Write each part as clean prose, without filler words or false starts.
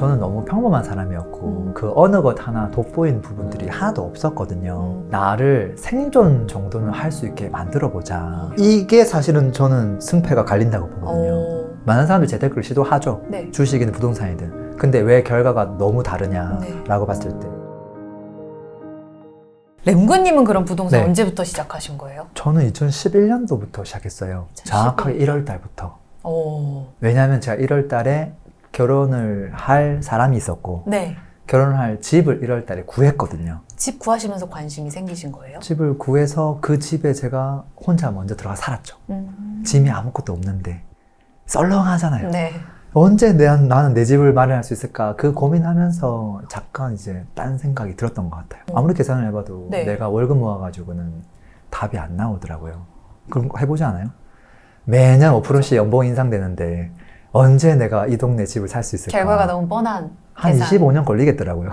저는 너무 평범한 사람이었고 그 어느 것 하나 돋보이는 부분들이 하나도 없었거든요. 나를 생존 정도는 할 수 있게 만들어보자. 이게 사실은 저는 승패가 갈린다고 보거든요. 많은 사람들이 재테크를 시도하죠. 네. 주식이든 부동산이든. 근데 왜 결과가 너무 다르냐라고 봤을 때 램구님은 그럼 부동산 네. 언제부터 시작하신 거예요? 저는 2011년도부터 시작했어요. 2011. 정확하게 1월 달부터. 오. 왜냐하면 제가 1월 달에 결혼을 할 사람이 있었고 네. 결혼할 집을 1월 달에 구했거든요. 집 구하시면서 관심이 생기신 거예요? 집을 구해서 그 집에 제가 혼자 먼저 들어가 살았죠. 짐이 아무것도 없는데 썰렁하잖아요. 네. 언제 나는 내 집을 마련할 수 있을까 그 고민하면서 잠깐 이제 딴 생각이 들었던 것 같아요. 아무리 계산을 해봐도 네. 내가 월급 모아가지고는 답이 안 나오더라고요. 그런 거 해보지 않아요? 매년 5%씩 연봉 인상되는데 언제 내가 이 동네 집을 살 수 있을까? 결과가 너무 뻔한 한 계산. 25년 걸리겠더라고요.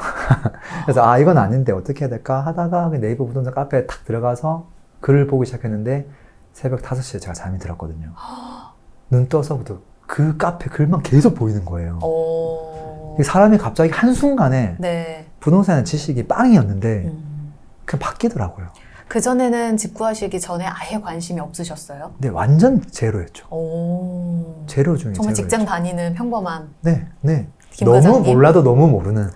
그래서 이건 아닌데 어떻게 해야 될까 하다가 네이버 부동산 카페에 탁 들어가서 글을 보기 시작했는데 새벽 5시에 제가 잠이 들었거든요. 눈 떠서부터 그 카페 글만 계속 보이는 거예요. 사람이 갑자기 한순간에 네. 부동산의 지식이 빵이었는데 그냥 바뀌더라고요. 그전에는 집 구하시기 전에 아예 관심이 없으셨어요? 근데 완전 제로였죠. 오. 제로 중에 정말 제로였죠. 직장 다니는 평범한 네, 네. 김 너무 과장님? 몰라도 너무 모르는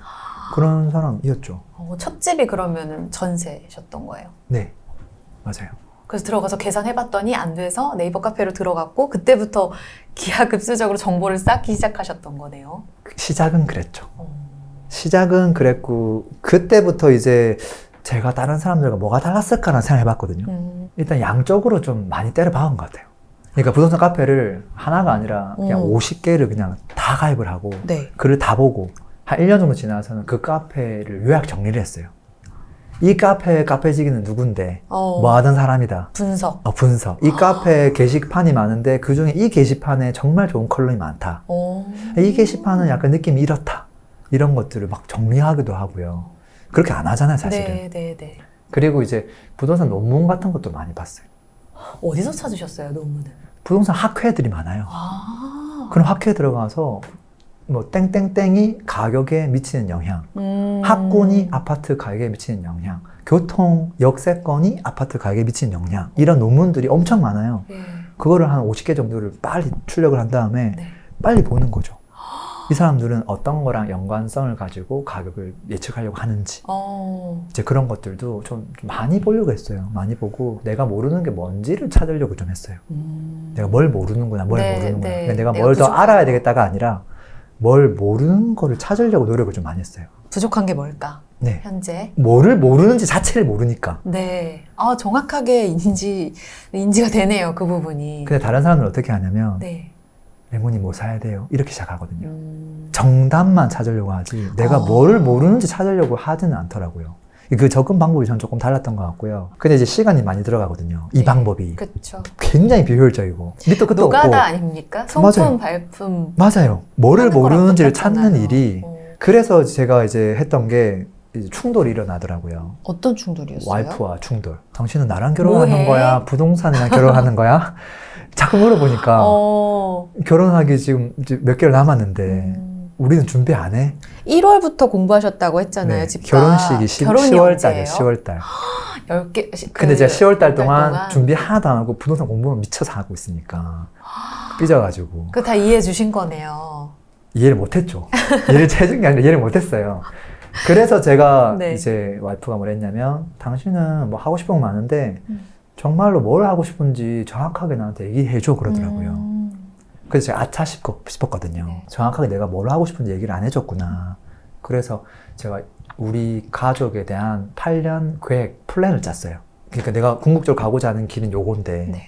그런 사람이었죠. 첫 집이 그러면은 전세셨던 거예요? 네, 맞아요. 그래서 들어가서 계산해봤더니 안 돼서 네이버 카페로 들어갔고 그때부터 기하급수적으로 정보를 쌓기 시작하셨던 거네요. 시작은 그랬죠. 시작은 그랬고 그때부터 이제 제가 다른 사람들과 뭐가 달랐을까라는 생각을 해봤거든요. 일단 양적으로 좀 많이 때려 박은 것 같아요. 그러니까 부동산 카페를 하나가 아니라 그냥 50개를 그냥 다 가입을 하고 네. 글을 다 보고 한 1년 정도 지나서는 그 카페를 요약 정리를 했어요. 이 카페지기는 누군데 뭐 하던 사람이다. 분석. 분석. 이 카페 게시판이 많은데 그중에 이 게시판에 정말 좋은 컬럼이 많다. 이 게시판은 약간 느낌이 이렇다. 이런 것들을 막 정리하기도 하고요. 그렇게 안 하잖아요, 사실은. 네. 그리고 이제 부동산 논문 같은 것도 많이 봤어요. 어디서 찾으셨어요, 논문은? 부동산 학회들이 많아요. 그럼 학회에 들어가서 뭐 땡땡땡이 가격에 미치는 영향, 학군이 아파트 가격에 미치는 영향, 교통 역세권이 아파트 가격에 미치는 영향, 이런 논문들이 엄청 많아요. 그거를 한 50개 정도를 빨리 출력을 한 다음에 빨리 보는 거죠. 이 사람들은 어떤 거랑 연관성을 가지고 가격을 예측하려고 하는지 이제 그런 것들도 좀 많이 보려고 했어요. 많이 보고 내가 모르는 게 뭔지를 찾으려고 좀 했어요. 내가 뭘 모르는구나, 모르는구나. 내가 뭘 더 알아야 되겠다가 아니라 뭘 모르는 거를 찾으려고 노력을 좀 많이 했어요. 부족한 게 뭘까? 네. 현재? 뭐를 모르는지 자체를 모르니까. 네. 정확하게 인지가 되네요, 그 부분이. 근데 다른 사람들은 어떻게 하냐면 네. 레몬이 뭐 사야 돼요? 이렇게 시작하거든요. 정답만 찾으려고 하지 내가 뭐를 모르는지 찾으려고 하지는 않더라고요. 그 접근 방법이 전 조금 달랐던 것 같고요. 근데 이제 시간이 많이 들어가거든요. 이 방법이. 그렇죠. 굉장히 비효율적이고 밑도 끝도 없고. 노가다 아닙니까? 성품, 맞아요. 발품. 맞아요. 뭐를 하는 거랑 모르는지를 똑같잖아요. 찾는 일이 그래서 제가 이제 했던 게 이제 충돌이 일어나더라고요. 어떤 충돌이었어요? 와이프와 충돌. 당신은 나랑 결혼하는 뭐해? 거야? 부동산이랑 결혼하는 거야? 자꾸 물어보니까 결혼하기 지금 이제 몇 개월 남았는데 우리는 준비 안 해? 1월부터 공부하셨다고 했잖아요, 네, 집값. 결혼식이 결혼이 10월 달이에요. 언제예요? 10월 달. 10개. 근데 제가 10월 달 동안 준비 하나도 안 하고 부동산 공부만 미쳐서 하고 있으니까 삐져가지고 그거 다 이해해 주신 거네요. 이해를 못했죠. 이해를 해준 게 아니라 이해를 못했어요. 그래서 제가 네. 이제 와이프가 뭘 했냐면 당신은 뭐 하고 싶은 거 많은데 정말로 뭘 하고 싶은지 정확하게 나한테 얘기해줘 그러더라고요. 그래서 제가 아차 싶었거든요. 네. 정확하게 내가 뭘 하고 싶은지 얘기를 안 해줬구나. 그래서 제가 우리 가족에 대한 8년 계획 플랜을 짰어요. 그러니까 내가 궁극적으로 가고자 하는 길은 요건데 네.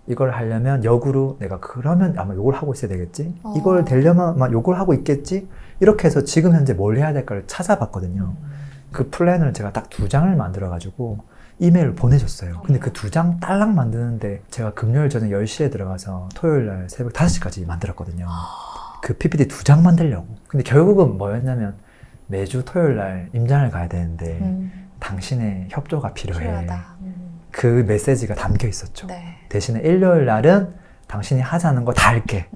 이걸 하려면 역으로 내가 그러면 아마 요걸 하고 있어야 되겠지? 이걸 되려면 아마 요걸 하고 있겠지? 이렇게 해서 지금 현재 뭘 해야 될까를 찾아봤거든요. 그 플랜을 제가 딱 2장을 만들어가지고 이메일을 보내줬어요. 근데 그 2장 딸랑 만드는데 제가 금요일 저녁 10시에 들어가서 토요일 날 새벽 5시까지 만들었거든요. 그 PPT 2장 만들려고. 근데 결국은 뭐였냐면 매주 토요일 날 임장을 가야 되는데 당신의 협조가 필요해. 필요하다. 그 메시지가 담겨 있었죠. 네. 대신에 일요일 날은 당신이 하자는 거 다 할게.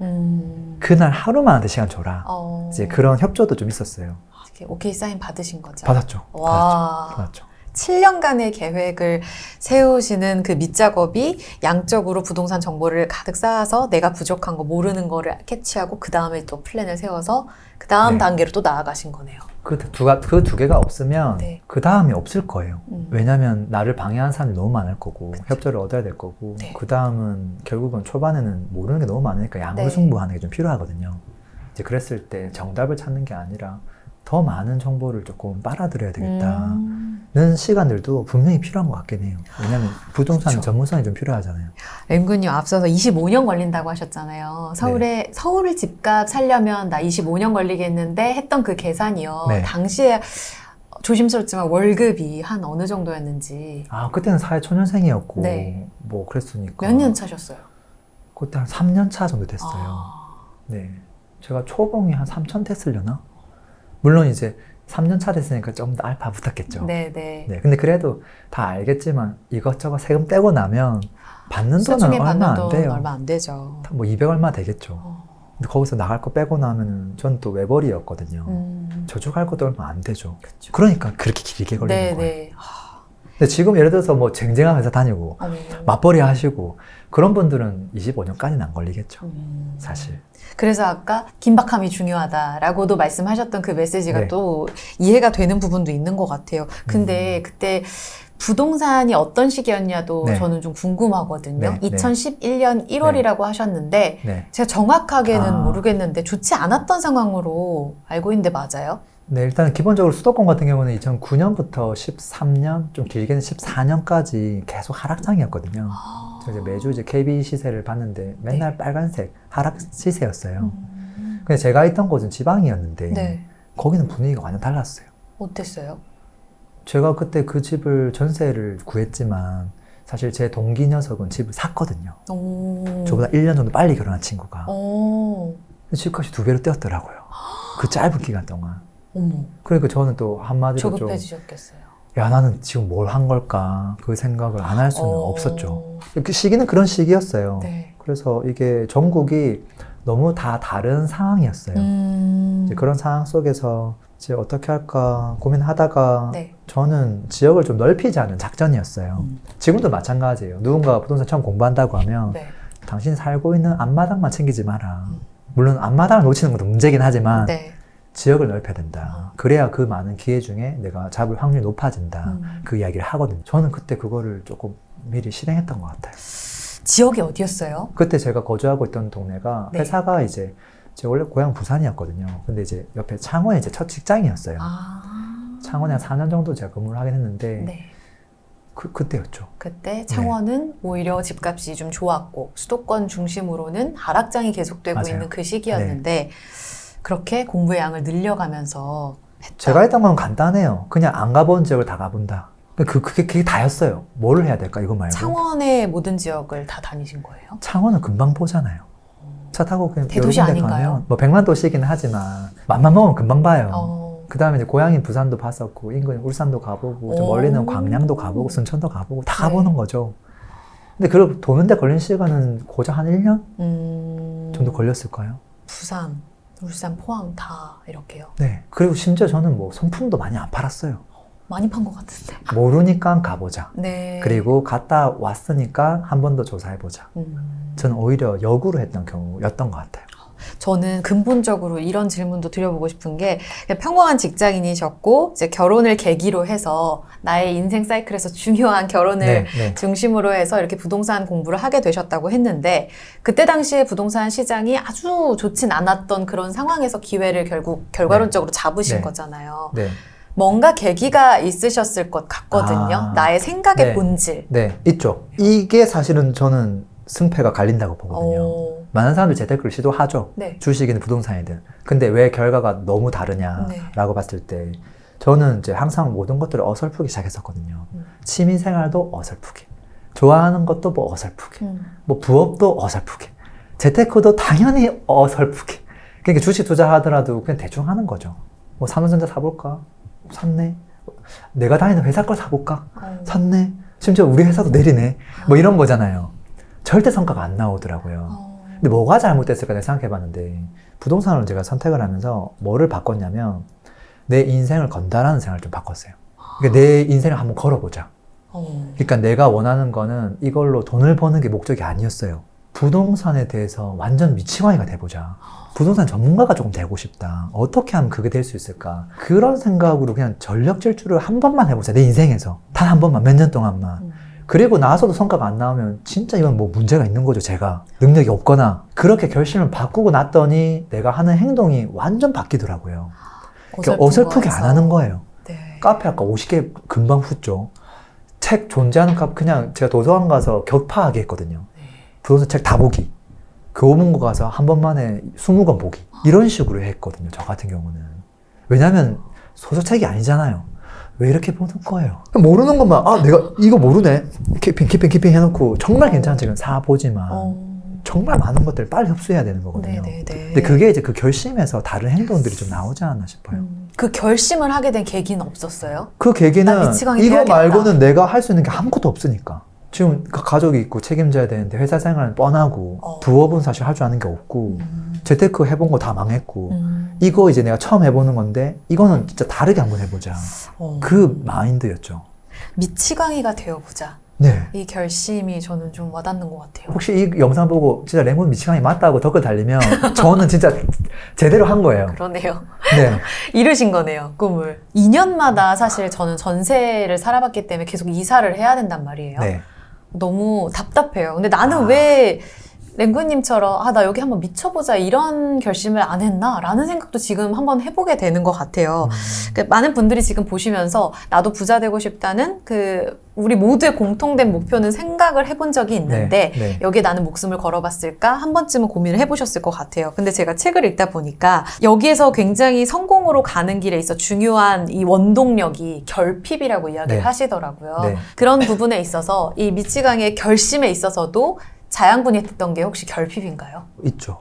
그날 하루만 한테 시간 줘라. 이제 그런 협조도 좀 있었어요. 이렇게 오케이 사인 받으신 거죠? 받았죠. 와. 받았죠. 7년간의 계획을 세우시는 그 밑작업이 양적으로 부동산 정보를 가득 쌓아서 내가 부족한 거 모르는 거를 캐치하고 그 다음에 또 플랜을 세워서 그 다음 네. 단계로 또 나아가신 거네요. 그 두 개가 없으면 네. 그 다음이 없을 거예요. 왜냐면 나를 방해하는 사람이 너무 많을 거고 그쵸. 협조를 얻어야 될 거고 네. 그 다음은 결국은 초반에는 모르는 게 너무 많으니까 양보승부하는 게 좀 필요하거든요. 이제 그랬을 때 정답을 찾는 게 아니라 더 많은 정보를 조금 빨아들여야 되겠다는 시간들도 분명히 필요한 것 같긴 해요. 왜냐면 부동산 그쵸. 전문성이 좀 필요하잖아요. 엠군님 앞서서 25년 걸린다고 하셨잖아요. 서울 집값 살려면 나 25년 걸리겠는데 했던 그 계산이요. 네. 당시에 조심스럽지만 월급이 한 어느 정도였는지. 아, 그때는 사회초년생이었고 네. 뭐 그랬으니까 몇 년 차셨어요? 그때 한 3년 차 정도 됐어요. 아, 네. 제가 초봉이 한 3천 됐으려나? 물론 이제 3년 차 됐으니까 좀 더 알파 붙었겠죠. 네네. 네. 근데 그래도 다 알겠지만 이것저것 세금 떼고 나면 받는 돈은 수중에 얼마 받는 안 돈 돼요. 얼마 안 되죠. 뭐 200 얼마 되겠죠. 근데 거기서 나갈 거 빼고 나면은 전 또 외벌이였거든요. 저축할 것도 얼마 안 되죠. 그쵸. 그러니까 그렇게 길게 걸리는 거예요. 네네. 근데 지금 예를 들어서 뭐 쟁쟁한 회사 다니고 맞벌이 하시고 그런 분들은 25년까지는 안 걸리겠죠. 사실. 그래서 아까 긴박함이 중요하다라고도 말씀하셨던 그 메시지가 네. 또 이해가 되는 부분도 있는 것 같아요. 근데 그때 부동산이 어떤 시기였냐도 네. 저는 좀 궁금하거든요. 네, 네. 2011년 1월이라고 하셨는데 네. 제가 정확하게는 아. 모르겠는데 좋지 않았던 상황으로 알고 있는데 맞아요? 네, 일단 기본적으로 수도권 같은 경우는 2009년부터 13년, 좀 길게는 14년까지 계속 하락장이었거든요. 제가 이제 매주 이제 KB 시세를 봤는데 맨날 네. 빨간색 하락 시세였어요. 근데 제가 있던 곳은 지방이었는데 네. 거기는 분위기가 완전 달랐어요. 어땠어요? 제가 그때 그 집을 전세를 구했지만 사실 제 동기 녀석은 집을 샀거든요. 오. 저보다 1년 정도 빨리 결혼한 친구가. 오. 집값이 2배로 뛰었더라고요. 그 짧은 기간 동안. 어머. 그러니까 저는 또 한마디로 좀 조급해지셨겠어요. 야, 나는 지금 뭘 한 걸까? 그 생각을 안 할 수는 없었죠. 어. 그 시기는 그런 시기였어요. 네. 그래서 이게 전국이 너무 다 다른 상황이었어요. 이제 그런 상황 속에서 이제 어떻게 할까 고민하다가 네. 저는 지역을 좀 넓히자는 작전이었어요. 지금도 마찬가지예요. 누군가가 부동산 처음 공부한다고 하면 네. 당신 살고 있는 앞마당만 챙기지 마라. 물론 앞마당을 놓치는 것도 문제긴 하지만 네. 지역을 넓혀야 된다. 그래야 그 많은 기회 중에 내가 잡을 확률이 높아진다. 그 이야기를 하거든요. 저는 그때 그거를 조금 미리 실행했던 것 같아요. 지역이 어디였어요? 그때 제가 거주하고 있던 동네가 네. 회사가 이제 제 원래 고향 부산이었거든요. 근데 이제 옆에 창원에 이제 첫 직장이었어요. 아. 창원에 한 4년 정도 제가 근무를 하긴 했는데 네. 그때였죠. 그때 창원은 오히려 집값이 좀 좋았고 수도권 중심으로는 하락장이 계속되고 맞아요. 있는 그 시기였는데 그렇게 공부의 양을 늘려가면서 했다. 제가 했던 건 간단해요. 그냥 안 가본 지역을 다 가본다. 그게 다였어요. 뭘 해야 될까 이거 말고. 창원의 모든 지역을 다 다니신 거예요? 창원은 금방 보잖아요. 차 타고 그냥 대도시 여러 군데 아닌가요? 가면 뭐 100만 도시이긴 하지만 맘만 먹으면 금방 봐요. 어. 그 다음에 이제 고향인 부산도 봤었고 인근 울산도 가보고 좀 오. 멀리는 광양도 가보고 순천도 가보고 다 네. 가보는 거죠. 근데 그 도는데 걸린 시간은 고작 한 1년 정도 걸렸을까요? 부산, 울산, 포항 다 이렇게요. 네. 그리고 심지어 저는 뭐 성품도 많이 안 팔았어요. 많이 판 것 같은데. 모르니까 가보자. 네. 그리고 갔다 왔으니까 한 번 더 조사해보자. 저는 오히려 역으로 했던 경우였던 것 같아요. 저는 근본적으로 이런 질문도 드려보고 싶은 게 평범한 직장인이셨고 이제 결혼을 계기로 해서 나의 인생 사이클에서 중요한 결혼을 네, 네. 중심으로 해서 이렇게 부동산 공부를 하게 되셨다고 했는데 그때 당시에 부동산 시장이 아주 좋진 않았던 그런 상황에서 기회를 결과론적으로 잡으신 네. 거잖아요. 네. 뭔가 계기가 있으셨을 것 같거든요. 아. 나의 생각의 네. 본질. 네, 있죠. 이게 사실은 저는 승패가 갈린다고 보거든요. 오. 많은 사람들이 재테크를 시도하죠. 네. 주식이든 부동산이든. 근데 왜 결과가 너무 다르냐라고 봤을 때 저는 이제 항상 모든 것들을 어설프게 시작했었거든요. 취미생활도 어설프게. 좋아하는 것도 뭐 어설프게. 뭐 부업도 어설프게. 재테크도 당연히 어설프게. 그러니까 주식 투자하더라도 그냥 대충 하는 거죠. 뭐 삼성전자 사볼까? 샀네. 내가 다니는 회사 걸 사볼까? 샀네. 심지어 우리 회사도 내리네. 뭐 이런 거잖아요. 절대 성과가 안 나오더라고요. 근데 뭐가 잘못됐을까 내가 생각해봤는데 부동산을 제가 선택을 하면서 뭐를 바꿨냐면 내 인생을 건다라는 생각을 좀 바꿨어요. 그러니까 내 인생을 한번 걸어보자. 그러니까 내가 원하는 거는 이걸로 돈을 버는 게 목적이 아니었어요. 부동산에 대해서 완전 미치광이가 돼보자. 부동산 전문가가 조금 되고 싶다. 어떻게 하면 그게 될 수 있을까? 그런 생각으로 그냥 전력 질주를 한 번만 해보자. 내 인생에서. 단 한 번만, 몇 년 동안만. 그리고 나서도 성과가 안 나오면 진짜 이건 뭐 문제가 있는 거죠, 제가. 능력이 없거나. 그렇게 결심을 바꾸고 났더니 내가 하는 행동이 완전 바뀌더라고요. 그러니까 어설프게 안 하는 거예요. 네. 카페 아까 50개 금방 훑죠. 책 존재하는 값 그냥 제가 도서관 가서 격파하게 했거든요. 부동산 책 다 보기. 교보문고 가서 한 번만에 20권 보기. 이런 식으로 했거든요, 저 같은 경우는. 왜냐면 소설책이 아니잖아요. 왜 이렇게 보는 거예요? 모르는 것만, 아, 내가 이거 모르네. 키핑 해놓고 정말 괜찮은 책은 사보지만 정말 많은 것들을 빨리 흡수해야 되는 거거든요. 네네네. 근데 그게 이제 그 결심에서 다른 행동들이 좀 나오지 않나 싶어요. 그 결심을 하게 된 계기는 없었어요? 그 나 계기는 미치광이 이거 돼야겠다. 말고는 내가 할 수 있는 게 아무것도 없으니까. 지금 가족이 있고 책임져야 되는데 회사 생활은 뻔하고 부업은 사실 할 줄 아는 게 없고 재테크 해본 거 다 망했고 이거 이제 내가 처음 해보는 건데 이거는 진짜 다르게 한번 해보자. 그 마인드였죠. 미치광이가 되어보자. 네. 이 결심이 저는 좀 와닿는 것 같아요. 혹시 이 영상 보고 진짜 레몬 미치광이 맞다고 댓글 달리면 저는 진짜 제대로 한 거예요. 그러네요. 네. 이루신 거네요, 꿈을. 2년마다 사실 저는 전세를 살아봤기 때문에 계속 이사를 해야 된단 말이에요. 네. 너무 답답해요. 근데 나는 왜 랭구님처럼 아, 나 여기 한번 미쳐보자 이런 결심을 안 했나? 라는 생각도 지금 한번 해보게 되는 것 같아요. 많은 분들이 지금 보시면서 나도 부자 되고 싶다는 우리 모두의 공통된 목표는 생각을 해본 적이 있는데 네. 여기에 나는 목숨을 걸어봤을까? 한 번쯤은 고민을 해보셨을 것 같아요. 근데 제가 책을 읽다 보니까 여기에서 굉장히 성공으로 가는 길에 있어 중요한 이 원동력이 결핍이라고 이야기를 네. 하시더라고요. 네. 그런 부분에 있어서 이 미치광이의 결심에 있어서도 자양분이 됐던 게 혹시 결핍인가요? 있죠.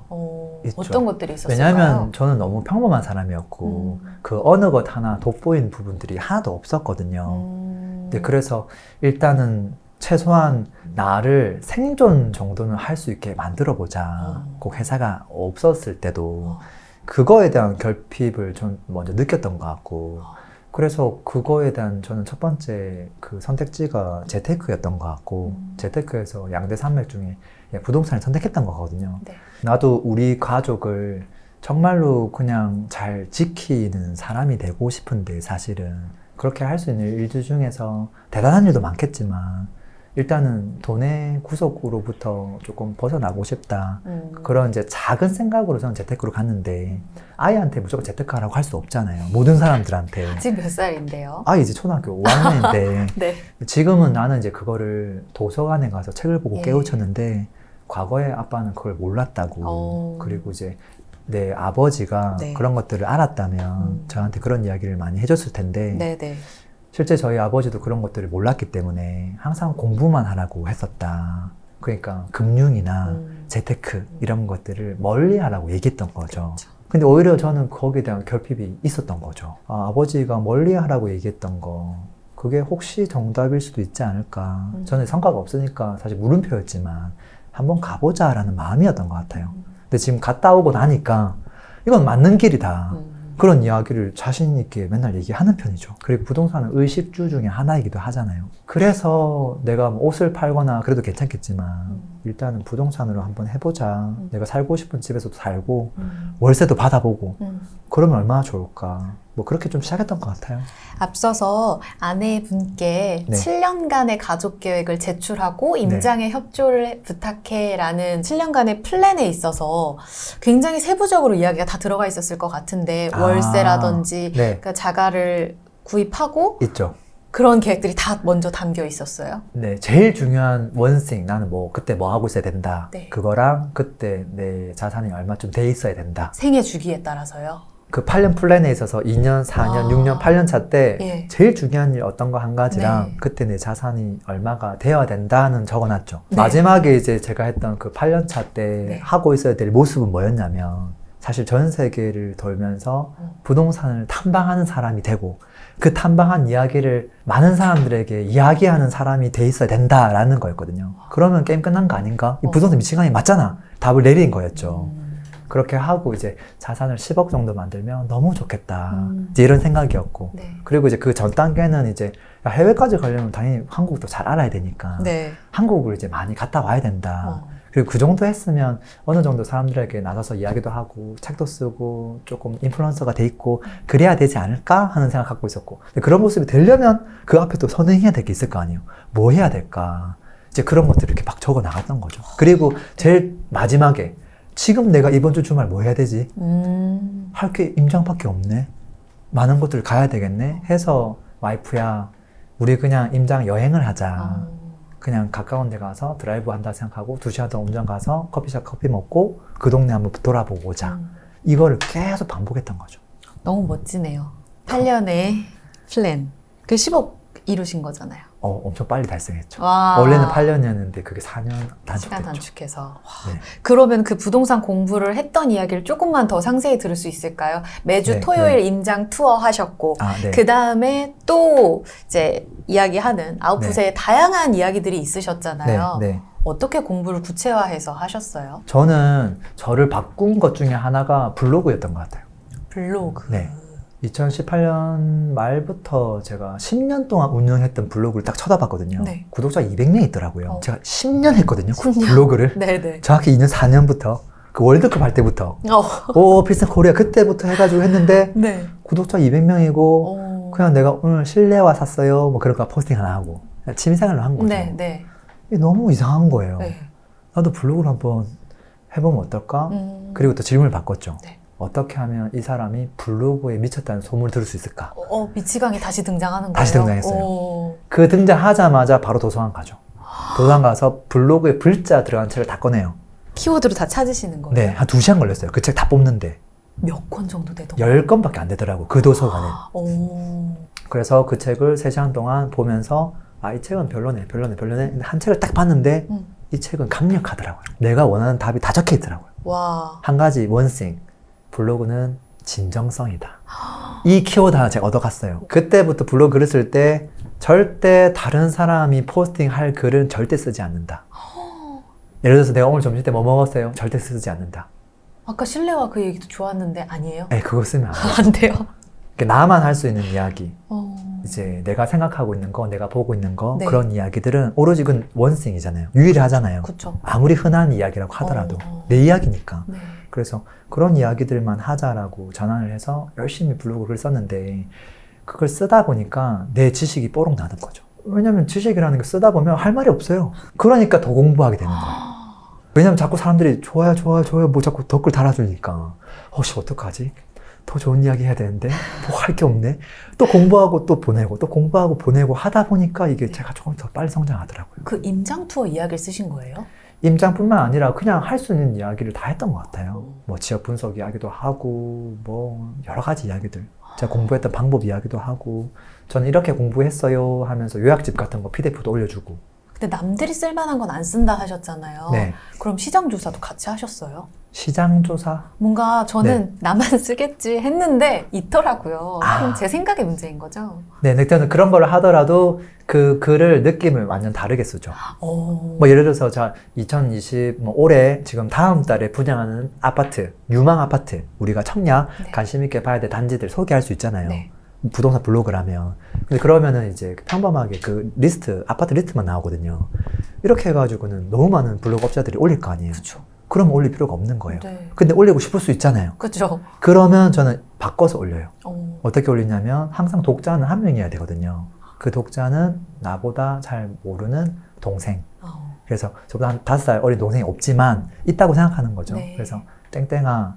있죠. 어떤 것들이 있었을까요? 왜냐하면 저는 너무 평범한 사람이었고 그 어느 것 하나 돋보이는 부분들이 하나도 없었거든요. 네, 그래서 일단은 최소한 나를 생존 정도는 할 수 있게 만들어보자. 꼭 회사가 없었을 때도 그거에 대한 결핍을 좀 먼저 느꼈던 것 같고 그래서 그거에 대한 저는 첫 번째 그 선택지가 재테크였던 것 같고 재테크에서 양대 산맥 중에 부동산을 선택했던 거거든요. 네. 나도 우리 가족을 정말로 그냥 잘 지키는 사람이 되고 싶은데 사실은 그렇게 할 수 있는 일들 중에서 대단한 일도 많겠지만 일단은 돈의 구속으로부터 조금 벗어나고 싶다. 그런 이제 작은 생각으로 저는 재테크로 갔는데 아이한테 무조건 재테크하라고 할 수 없잖아요. 모든 사람들한테. 지금 몇 살인데요? 아이 이제 초등학교 5학년인데 네. 지금은 나는 이제 그거를 도서관에 가서 책을 보고 예. 깨우쳤는데 과거에 아빠는 그걸 몰랐다고 그리고 이제 내 아버지가 네. 그런 것들을 알았다면 저한테 그런 이야기를 많이 해줬을 텐데 네네. 실제 저희 아버지도 그런 것들을 몰랐기 때문에 항상 공부만 하라고 했었다. 그러니까 금융이나 재테크 이런 것들을 멀리 하라고 얘기했던 거죠. 그렇죠. 근데 오히려 저는 거기에 대한 결핍이 있었던 거죠. 아버지가 멀리 하라고 얘기했던 거 그게 혹시 정답일 수도 있지 않을까. 저는 성과가 없으니까 사실 물음표였지만 한번 가보자라는 마음이었던 것 같아요. 근데 지금 갔다 오고 나니까 이건 맞는 길이다. 그런 이야기를 자신 있게 맨날 얘기하는 편이죠. 그리고 부동산은 의식주 중에 하나이기도 하잖아요. 그래서 내가 뭐 옷을 팔거나 그래도 괜찮겠지만 일단은 부동산으로 한번 해보자. 내가 살고 싶은 집에서도 살고 월세도 받아보고 그러면 얼마나 좋을까. 뭐 그렇게 좀 시작했던 것 같아요. 앞서서 아내분께 네. 7년간의 가족 계획을 제출하고 임장의 협조를 부탁해라는 7년간의 플랜에 있어서 굉장히 세부적으로 이야기가 다 들어가 있었을 것 같은데 월세라든지 네. 그러니까 자가를 구입하고 있죠. 그런 계획들이 다 먼저 담겨 있었어요. 네, 제일 중요한 원싱 나는 뭐 그때 뭐 하고 있어야 된다. 네. 그거랑 그때 내 자산이 얼마쯤 돼 있어야 된다. 생애 주기에 따라서요. 그 8년 플랜에 있어서 2년, 4년, 6년, 8년 차 때 예. 제일 중요한 일 어떤 거 한 가지랑 네. 그때 내 자산이 얼마가 되어야 된다는 적어놨죠. 네. 마지막에 이제 제가 했던 그 8년 차 때 네. 하고 있어야 될 모습은 뭐였냐면 사실 전 세계를 돌면서 부동산을 탐방하는 사람이 되고 그 탐방한 이야기를 많은 사람들에게 이야기하는 사람이 돼 있어야 된다라는 거였거든요. 그러면 게임 끝난 거 아닌가? 이 부동산 미치광이 맞잖아. 답을 내린 거였죠. 그렇게 하고 이제 자산을 10억 정도 만들면 너무 좋겠다. 이제 이런 생각이었고. 네. 그리고 이제 그 전 단계는 이제 해외까지 가려면 당연히 한국도 잘 알아야 되니까. 네. 한국을 이제 많이 갔다 와야 된다. 그리고 그 정도 했으면 어느 정도 사람들에게 나서서 이야기도 하고 책도 쓰고 조금 인플루언서가 돼 있고 그래야 되지 않을까 하는 생각 갖고 있었고. 근데 그런 모습이 되려면 그 앞에 또 선행해야 될 게 있을 거 아니에요. 뭐 해야 될까. 이제 그런 것들을 이렇게 막 적어 나갔던 거죠. 그리고 제일 마지막에 지금 내가 이번 주 주말 뭐 해야 되지? 할 게 임장밖에 없네. 많은 곳들 가야 되겠네. 해서 와이프야, 우리 그냥 임장 여행을 하자. 그냥 가까운 데 가서 드라이브 한다 생각하고 2시간 동안 운전 가서 커피숍 커피 먹고 그 동네 한번 돌아보고 오자. 이거를 계속 반복했던 거죠. 너무 멋지네요. 8년의 플랜. 그 10억 이루신 거잖아요. 엄청 빨리 달성했죠. 와. 원래는 8년이었는데 그게 4년 단축됐죠. 시간 단축해서. 와. 네. 그러면 그 부동산 공부를 했던 이야기를 조금만 더 상세히 들을 수 있을까요? 매주 네, 토요일 네. 임장 투어 하셨고, 네. 그 다음에 또 이제 이야기하는 아웃풋의 다양한 이야기들이 있으셨잖아요. 네, 네. 어떻게 공부를 구체화해서 하셨어요? 저는 저를 바꾼 것 중에 하나가 블로그였던 것 같아요. 블로그. 네. 2018년 말부터 제가 10년 동안 운영했던 블로그를 딱 쳐다봤거든요. 네. 구독자 200명 있더라고요. 제가 10년 했거든요. 10년. 블로그를. 네네. 정확히 2년 4년부터 그 월드컵 할 때부터 필승 코리아 그때부터 해가지고 했는데 네. 구독자 200명이고 그냥 내가 오늘 실내화 샀어요 뭐 그런 거 포스팅 하나 하고 취미생활로 한 거죠. 네, 네. 이게 너무 이상한 거예요. 네. 나도 블로그를 한번 해보면 어떨까? 그리고 또 질문을 바꿨죠. 네. 어떻게 하면 이 사람이 블로그에 미쳤다는 소문을 들을 수 있을까? 미치광이 다시 등장하는 거예요? 다시 등장했어요. 그 등장하자마자 바로 도서관 가죠. 도서관 가서 블로그에 글자 들어간 책을 다 꺼내요. 키워드로 다 찾으시는 거예요? 네, 한 2시간 걸렸어요. 그 책 다 뽑는데. 몇 권 정도 되더라고요? 10권밖에 안 되더라고, 그 도서관에. 그래서 그 책을 3시간 동안 보면서 이 책은 별로네. 근데 한 책을 딱 봤는데 이 책은 강력하더라고요. 내가 원하는 답이 다 적혀 있더라고요. 와. 한 가지 원싱. 블로그는 진정성이다. 이 키워드 하나 제가 얻어갔어요. 그때부터 블로그 글을 쓸 때 절대 다른 사람이 포스팅할 글은 절대 쓰지 않는다. 예를 들어서 내가 오늘 점심 때 뭐 먹었어요? 절대 쓰지 않는다. 아까 실내화 그 얘기도 좋았는데 아니에요? 네, 그거 쓰면 안 돼요. 안 돼요? 나만 할 수 있는 이야기. 이제 이제 내가 생각하고 있는 거, 내가 보고 있는 거, 네. 그런 이야기들은 오로지 그건 원싱이잖아요. 유일하잖아요. 그쵸. 아무리 흔한 이야기라고 하더라도 내 이야기니까. 네. 그래서 그런 이야기들만 하자라고 전환을 해서 열심히 블로그를 썼는데 그걸 쓰다 보니까 내 지식이 뽀록 나는 거죠. 왜냐면 지식이라는 게 쓰다 보면 할 말이 없어요. 그러니까 더 공부하게 되는 거예요. 왜냐면 자꾸 사람들이 좋아요 뭐 자꾸 댓글 달아주니까 어떡하지? 더 좋은 이야기 해야 되는데 뭐 할 게 없네. 또 공부하고 또 보내고 또 공부하고 보내고 하다 보니까 이게 제가 조금 더 빨리 성장하더라고요. 그 임장 투어 이야기를 쓰신 거예요? 임장뿐만 아니라 그냥 할 수 있는 이야기를 다 했던 것 같아요. 뭐 지역 분석 이야기도 하고 뭐 여러 가지 이야기들. 제가 공부했던 방법 이야기도 하고 저는 이렇게 공부했어요 하면서 요약집 같은 거 PDF도 올려주고. 근데 남들이 쓸만한 건 안 쓴다 하셨잖아요. 네. 그럼 시장 조사도 같이 하셨어요? 시장조사? 뭔가 저는 나만 쓰겠지 했는데 있더라고요. 그럼 제 생각의 문제인 거죠? 네, 저는 그런 걸 하더라도 그 글을 느낌을 완전 다르게 쓰죠. 뭐 예를 들어서 자 2020 올해 지금 다음 달에 분양하는 아파트, 유망 아파트, 우리가 청약 관심 있게 봐야 될 단지들 소개할 수 있잖아요. 네. 부동산 블로그라면. 근데 그러면은 이제 평범하게 그 리스트, 아파트 리스트만 나오거든요. 이렇게 해가지고는 너무 많은 블로그 업자들이 올릴 거 아니에요. 그쵸. 그러면 올릴 필요가 없는 거예요. 네. 근데 올리고 싶을 수 있잖아요. 그죠. 그러면 저는 바꿔서 올려요. 어. 어떻게 올리냐면 항상 독자는 한 명이어야 되거든요. 그 독자는 나보다 잘 모르는 동생. 그래서 저보다 한 5살 어린 동생이 없지만 있다고 생각하는 거죠. 네. 그래서 땡땡아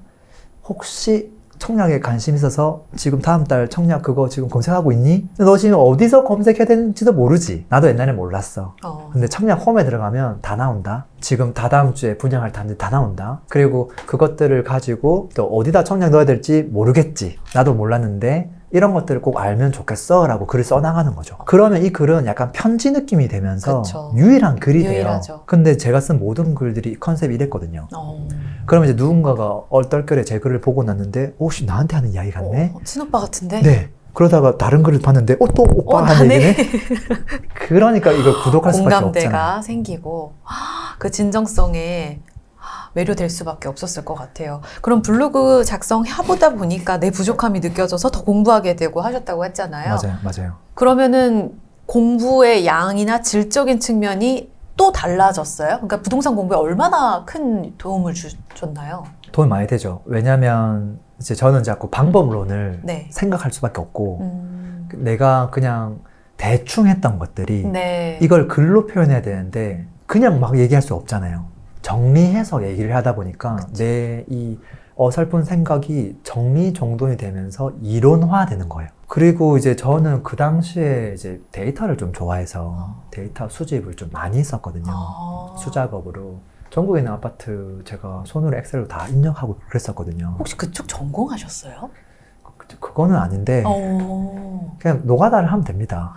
혹시 청약에 관심 있어서 지금 다음 달 청약 그거 지금 검색하고 있니? 근데 너 지금 어디서 검색해야 되는지도 모르지. 나도 옛날에 몰랐어. 근데 청약 홈에 들어가면 다 나온다. 지금 다다음 주에 분양할 단지 다 나온다. 그리고 그것들을 가지고 또 어디다 청약 넣어야 될지 모르겠지. 나도 몰랐는데 이런 것들을 꼭 알면 좋겠어 라고 글을 써나가는 거죠. 그러면 이 글은 약간 편지 느낌이 되면서 그쵸. 유일한 글이 돼요. 유일하죠. 근데 제가 쓴 모든 글들이 컨셉이 이랬거든요. 어. 그러면 이제 누군가가 얼떨결에 제 글을 보고 났는데 혹시 나한테 하는 이야기 같네? 친오빠 같은데? 네. 그러다가 다른 글을 봤는데 또 오빠가 하는 나네. 얘기네? 그러니까 이걸 구독할 수밖에 없잖아요. 공감대가 생기고 그 진정성에 매료될 수밖에 없었을 것 같아요. 그럼 블로그 작성해보다 보니까 내 부족함이 느껴져서 더 공부하게 되고 하셨다고 했잖아요. 맞아요. 그러면은 공부의 양이나 질적인 측면이 또 달라졌어요? 그러니까 부동산 공부에 얼마나 큰 도움을 주셨나요? 도움이 많이 되죠. 왜냐면 이제 저는 자꾸 방법론을 네. 생각할 수밖에 없고 내가 그냥 대충 했던 것들이 네. 이걸 글로 표현해야 되는데 그냥 막 얘기할 수 없잖아요. 정리해서 얘기를 하다 보니까 내 이 어설픈 생각이 정리정돈이 되면서 이론화되는 거예요. 그리고 이제 저는 그 당시에 이제 데이터를 좀 좋아해서 데이터 수집을 좀 많이 했었거든요. 수작업으로. 전국에 있는 아파트 제가 손으로 엑셀로 다 입력하고 그랬었거든요. 혹시 그쪽 전공하셨어요? 그거는 아닌데 그냥 노가다를 하면 됩니다.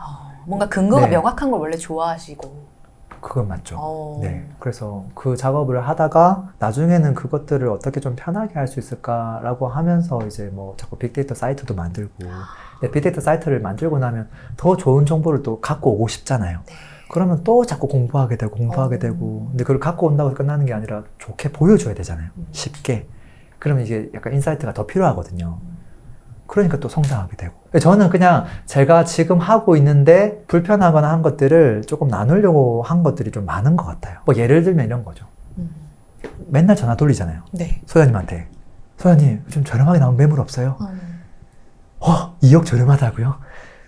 뭔가 근거가 네. 명확한 걸 원래 좋아하시고. 그건 맞죠. 네. 그래서 그 작업을 하다가 나중에는 그것들을 어떻게 좀 편하게 할 수 있을까라고 하면서 이제 뭐 자꾸 빅데이터 사이트도 만들고 빅데이터 사이트를 만들고 나면 더 좋은 정보를 또 갖고 오고 싶잖아요. 네. 그러면 또 자꾸 공부하게 되고 근데 그걸 갖고 온다고 끝나는 게 아니라 좋게 보여줘야 되잖아요. 쉽게. 그러면 이게 약간 인사이트가 더 필요하거든요. 그러니까 또 성장하게 되고. 저는 그냥 제가 지금 하고 있는데 불편하거나 한 것들을 조금 나누려고 한 것들이 좀 많은 것 같아요. 뭐 예를 들면 이런 거죠. 맨날 전화 돌리잖아요. 네. 소장님한테. 소장님, 좀 저렴하게 나온 매물 없어요? 2억 저렴하다고요?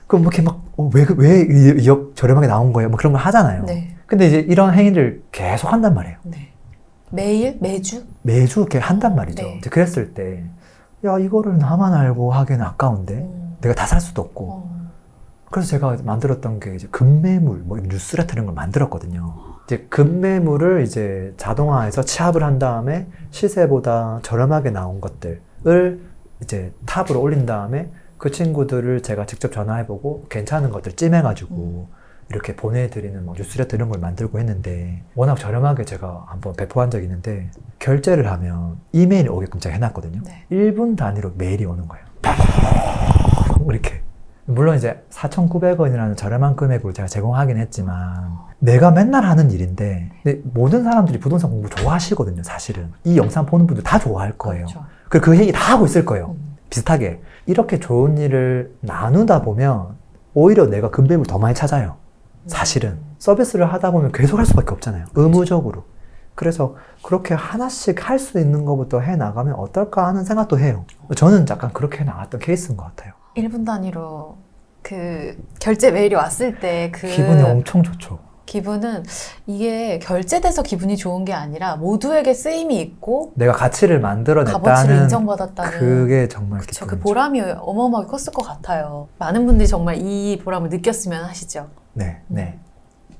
그럼 뭐 이렇게 막, 왜 2억 저렴하게 나온 거예요? 뭐 그런 걸 하잖아요. 네. 근데 이제 이런 행위를 계속 한단 말이에요. 네. 매일? 매주? 매주 이렇게 한단 말이죠. 네. 이제 그랬을 때, 야, 이거를 나만 알고 하기에는 아까운데, 내가 다 살 수도 없고. 그래서 제가 만들었던 게 이제 급매물, 뭐 뉴스레터 이런 걸 만들었거든요. 이제 급매물을 이제 자동화해서 취합을 한 다음에 시세보다 저렴하게 나온 것들을 이제 탑으로 올린 다음에 그 친구들을 제가 직접 전화해보고 괜찮은 것들 찜해가지고 이렇게 보내드리는 뭐 뉴스레터 이런 걸 만들고 했는데 워낙 저렴하게 제가 한번 배포한 적이 있는데 결제를 하면 이메일이 오게끔 제가 해놨거든요. 네. 1분 단위로 메일이 오는 거예요. 이렇게. 물론 이제 4,900원이라는 저렴한 금액으로 제가 제공하긴 했지만 내가 맨날 하는 일인데 근데 모든 사람들이 부동산 공부 좋아하시거든요. 사실은 이 영상 보는 분들 다 좋아할 거예요. 그렇죠. 그리고 그 얘기 다 하고 있을 거예요. 비슷하게 이렇게 좋은 일을 나누다 보면 오히려 내가 급매물 더 많이 찾아요. 사실은 서비스를 하다 보면 계속 할 수밖에 없잖아요. 의무적으로. 그래서 그렇게 하나씩 할 수 있는 것부터 해 나가면 어떨까 하는 생각도 해요. 저는 약간 그렇게 해 나갔던 케이스인 것 같아요. 1분 단위로 그 결제 메일이 왔을 때 그 기분이 엄청 좋죠. 기분은 이게 결제돼서 기분이 좋은 게 아니라 모두에게 쓰임이 있고 내가 가치를 값어치를 만들어냈다는 인정받았다는 그게 정말 그쵸, 기쁨이죠. 그 보람이 어마어마하게 컸을 것 같아요. 많은 분들이 정말 이 보람을 느꼈으면 하시죠. 네, 네.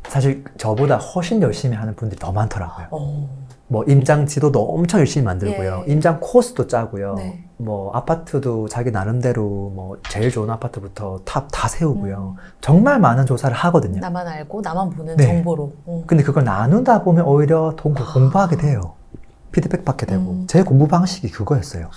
사실 저보다 훨씬 열심히 하는 분들이 더 많더라고요. 오. 뭐 임장 지도도 엄청 열심히 만들고요. 예. 임장 코스도 짜고요. 네. 뭐 아파트도 자기 나름대로 뭐 제일 좋은 아파트부터 탑 다 세우고요. 정말 많은 조사를 하거든요. 나만 알고 나만 보는 네. 정보로. 근데 그걸 나누다 보면 오히려 더 공부하게 돼요. 피드백 받게 되고. 제 공부 방식이 그거였어요.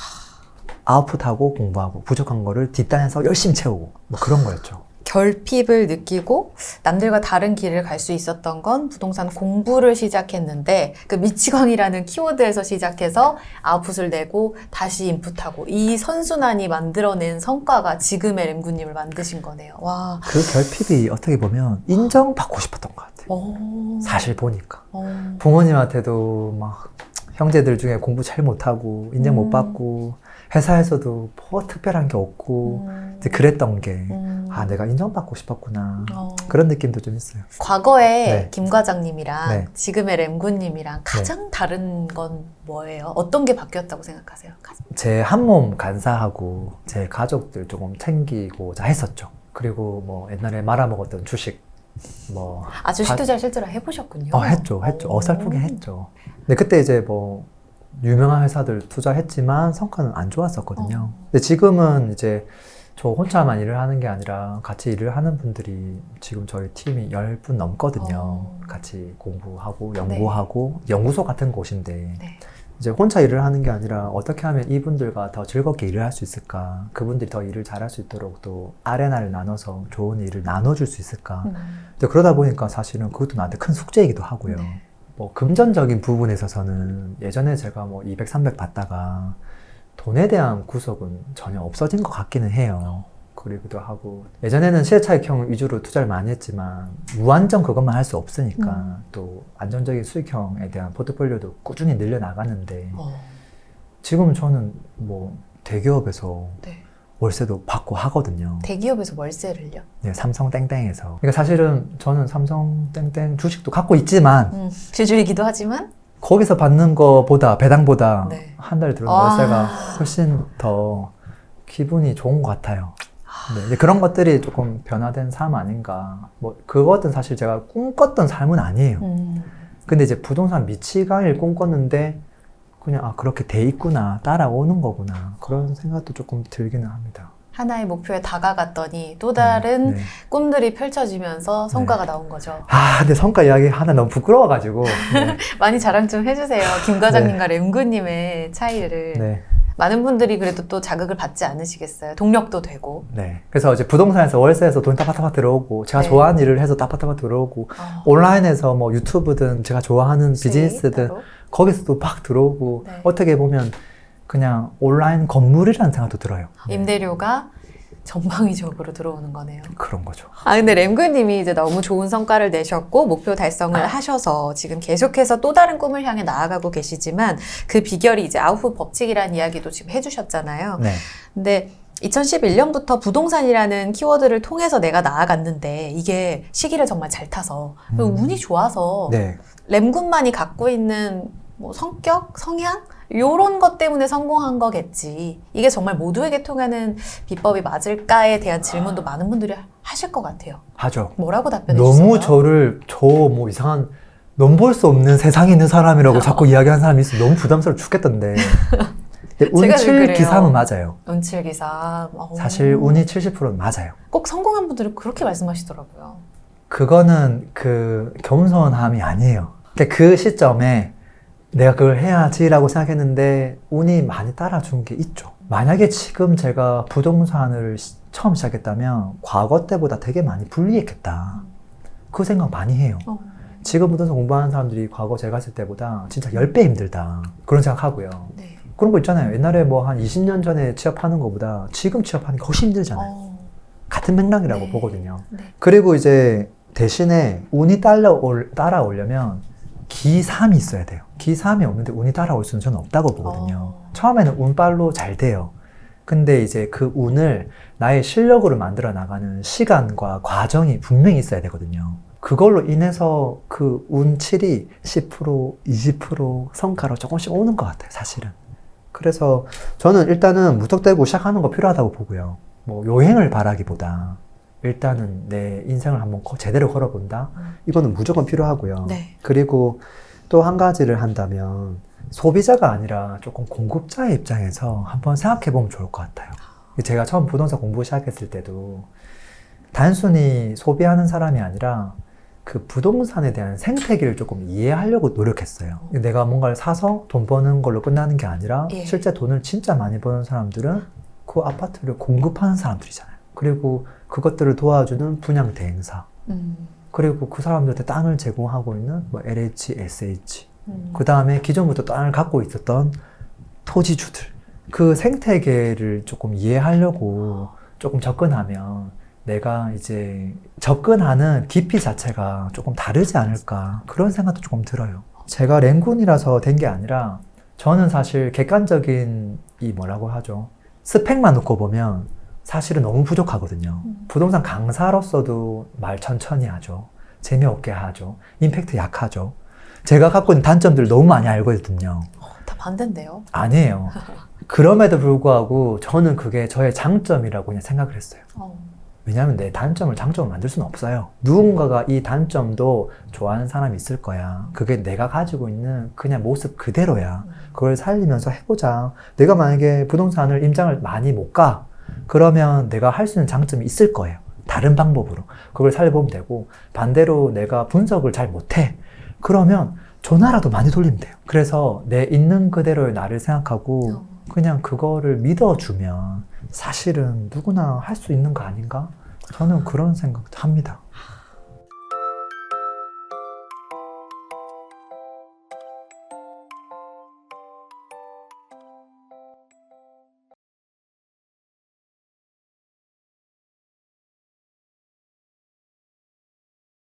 아웃풋하고 공부하고 부족한 거를 뒷단에서 열심히 채우고 뭐 그런 거였죠. 결핍을 느끼고 남들과 다른 길을 갈 수 있었던 건 부동산 공부를 시작했는데 그 미치광이라는 키워드에서 시작해서 아웃풋을 내고 다시 인풋하고 이 선순환이 만들어낸 성과가 지금의 램구님을 만드신 거네요. 와. 그 결핍이 어떻게 보면 인정받고 싶었던 것 같아요. 오. 사실 보니까. 부모님한테도 막 형제들 중에 공부 잘 못하고 인정 못 받고 회사에서도 뭐 특별한 게 없고 이제 그랬던 게 아, 내가 인정받고 싶었구나. 그런 느낌도 좀 있어요. 과거에 네. 김 과장님이랑 네. 지금의 램구님이랑 가장 다른 건 뭐예요? 어떤 게 바뀌었다고 생각하세요? 제 한몸 간사하고 제 가족들 조금 챙기고자 했었죠. 그리고 뭐 옛날에 말아먹었던 주식 뭐 주식 투자를 실제로 해보셨군요. 했죠. 어설프게 했죠. 근데 그때 이제 뭐 유명한 회사들 투자했지만 성과는 안 좋았었거든요. 근데 지금은 이제 저 혼자만 일을 하는 게 아니라 같이 일을 하는 분들이 지금 저희 팀이 10분 넘거든요. 같이 공부하고 연구하고 연구소 같은 곳인데 네. 이제 혼자 일을 하는 게 아니라 어떻게 하면 이분들과 더 즐겁게 일을 할 수 있을까, 그분들이 더 일을 잘할 수 있도록 또 아레나를 나눠서 좋은 일을 나눠줄 수 있을까. 근데 그러다 보니까 사실은 그것도 나한테 큰 숙제이기도 하고요. 네. 뭐 금전적인 부분에 있어서는 예전에 제가 뭐 200, 300 받다가 돈에 대한 구석은 전혀 없어진 것 같기는 해요. 그러기도 하고 예전에는 시세차익형 위주로 투자를 많이 했지만 무한정 그것만 할 수 없으니까 또 안정적인 수익형에 대한 포트폴리오도 꾸준히 늘려나갔는데 지금은 저는 뭐 대기업에서 네. 월세도 받고 하거든요. 대기업에서 월세를요? 네, 삼성 땡땡에서. 그러니까 사실은 저는 삼성 땡땡 주식도 갖고 있지만 주주이기도 하지만 거기서 받는 거보다 배당보다 네. 한 달에 들어오는 월세가 훨씬 더 기분이 좋은 것 같아요. 네, 이제 그런 것들이 조금 변화된 삶 아닌가. 뭐 그것은 사실 제가 꿈꿨던 삶은 아니에요. 근데 이제 부동산 미치가를 꿈꿨는데 그냥 그렇게 돼 있구나, 따라오는 거구나, 그런 생각도 조금 들기는 합니다. 하나의 목표에 다가갔더니 또 다른 네. 꿈들이 펼쳐지면서 성과가 나온 거죠. 근데 성과 이야기 하나 너무 부끄러워가지고. 네. 많이 자랑 좀 해주세요. 김 과장님과 램구님의 차이를. 네. 많은 분들이 그래도 또 자극을 받지 않으시겠어요? 동력도 되고. 네. 그래서 이제 부동산에서 월세에서 돈이 따박따박 들어오고, 제가 네. 좋아하는 일을 해서 따박따박 들어오고, 온라인에서 뭐 유튜브든 제가 좋아하는 비즈니스든 따로. 거기서도 막 들어오고, 네. 어떻게 보면 그냥 온라인 건물이라는 생각도 들어요. 임대료가 전방위적으로 들어오는 거네요. 그런 거죠. 근데 램구님이 이제 너무 좋은 성과를 내셨고 목표 달성을 하셔서 지금 계속해서 또 다른 꿈을 향해 나아가고 계시지만 그 비결이 이제 아웃풋 법칙이라는 이야기도 지금 해주셨잖아요. 네. 근데 2011년부터 부동산이라는 키워드를 통해서 내가 나아갔는데 이게 시기를 정말 잘 타서 그리고 운이 좋아서 네. 램군만이 갖고 있는 뭐 성격, 성향 요런 것 때문에 성공한 거겠지. 이게 정말 모두에게 통하는 비법이 맞을까에 대한 질문도 많은 분들이 하실 것 같아요. 하죠. 뭐라고 답변해 주세요? 너무 저 뭐 이상한 넘볼 수 없는 세상에 있는 사람이라고 자꾸 이야기하는 사람이 있어. 너무 부담스러워 죽겠던데. 제가 운칠 그래요. 기삼은 맞아요. 운칠기사. 사실 운이 70%는 맞아요. 꼭 성공한 분들은 그렇게 말씀하시더라고요. 그거는 그 겸손함이 아니에요. 그러니까 그 시점에 내가 그걸 해야지라고 생각했는데 운이 많이 따라준 게 있죠. 만약에 지금 제가 부동산을 처음 시작했다면 과거 때보다 되게 많이 불리했겠다. 그 생각 많이 해요. 지금 부동산 공부하는 사람들이 과거 제가 했을 때보다 진짜 10배 힘들다. 그런 생각하고요. 네. 그런 거 있잖아요. 옛날에 뭐 한 20년 전에 취업하는 것보다 지금 취업하는 게 훨씬 힘들잖아요. 같은 맥락이라고 네. 보거든요. 네. 그리고 이제 대신에 운이 따라오려면 기삼이 있어야 돼요. 기삼이 없는데 운이 따라올 수는 저는 없다고 보거든요. 처음에는 운빨로 잘 돼요. 근데 이제 그 운을 나의 실력으로 만들어 나가는 시간과 과정이 분명히 있어야 되거든요. 그걸로 인해서 그 운칠이 10%, 20% 성과로 조금씩 오는 것 같아요, 사실은. 그래서 저는 일단은 무턱대고 시작하는 거 필요하다고 보고요. 뭐 요행을 바라기보다 일단은 내 인생을 한번 제대로 걸어본다? 이거는 무조건 필요하고요. 네. 그리고 또 한 가지를 한다면 소비자가 아니라 조금 공급자의 입장에서 한번 생각해 보면 좋을 것 같아요. 제가 처음 부동산 공부 시작했을 때도 단순히 소비하는 사람이 아니라 그 부동산에 대한 생태계를 조금 이해하려고 노력했어요. 내가 뭔가를 사서 돈 버는 걸로 끝나는 게 아니라 예. 실제 돈을 진짜 많이 버는 사람들은 그 아파트를 공급하는 사람들이잖아요. 그리고 그것들을 도와주는 분양 대행사. 그리고 그 사람들한테 땅을 제공하고 있는 뭐 LH, SH. 그 다음에 기존부터 땅을 갖고 있었던 토지주들. 그 생태계를 조금 이해하려고 조금 접근하면 내가 이제 접근하는 깊이 자체가 조금 다르지 않을까. 그런 생각도 조금 들어요. 제가 랭군이라서 된 게 아니라 저는 사실 객관적인 이 뭐라고 하죠. 스펙만 놓고 보면 사실은 너무 부족하거든요. 부동산 강사로서도 말 천천히 하죠. 재미없게 하죠. 임팩트 약하죠. 제가 갖고 있는 단점들 너무 많이 알거든요. 다 반대인데요. 아니에요. 그럼에도 불구하고 저는 그게 저의 장점이라고 그냥 생각을 했어요. 왜냐하면 내 단점을 장점으로 만들 수는 없어요. 누군가가 이 단점도 좋아하는 사람이 있을 거야. 그게 내가 가지고 있는 그냥 모습 그대로야. 그걸 살리면서 해보자. 내가 만약에 부동산을 임장을 많이 못 가. 그러면 내가 할 수 있는 장점이 있을 거예요. 다른 방법으로. 그걸 살펴보면 되고, 반대로 내가 분석을 잘 못해. 그러면 전화라도 많이 돌리면 돼요. 그래서 내 있는 그대로의 나를 생각하고 그냥 그거를 믿어주면 사실은 누구나 할 수 있는 거 아닌가? 저는 그런 생각도 합니다.